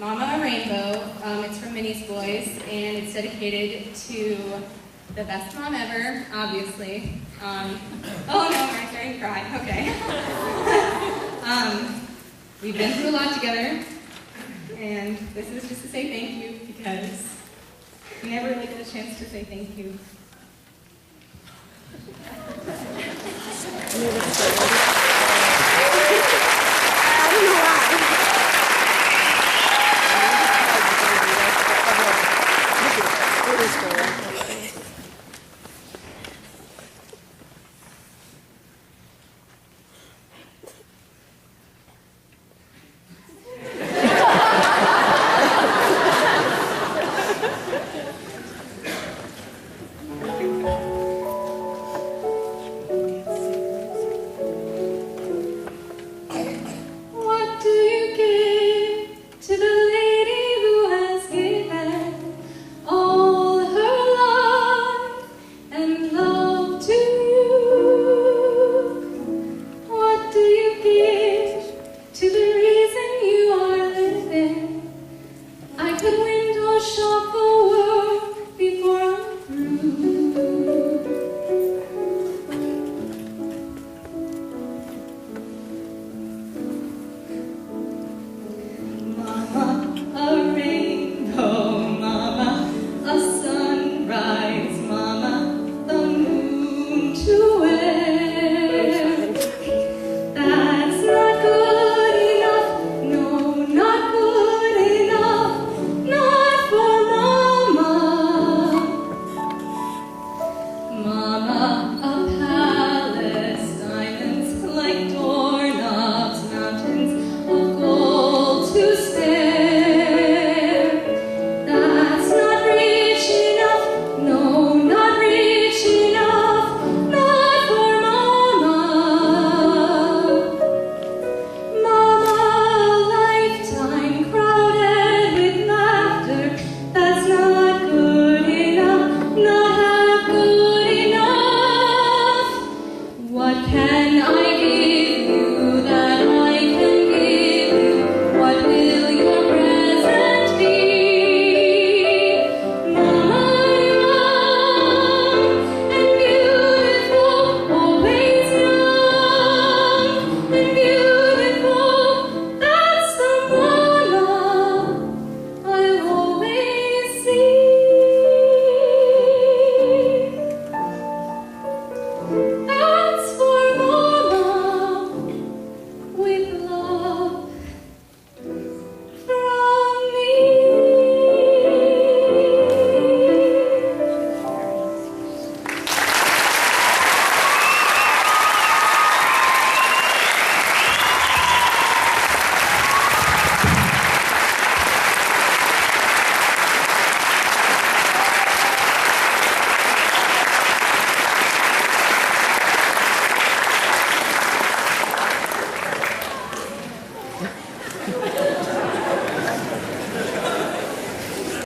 Mama Rainbow. It's from Minnie's Boys, and it's dedicated to the best mom ever, obviously. Oh no, I'm starting to cry. Okay. We've been through a lot together, and this is just to say thank you because you never really get a chance to say thank you.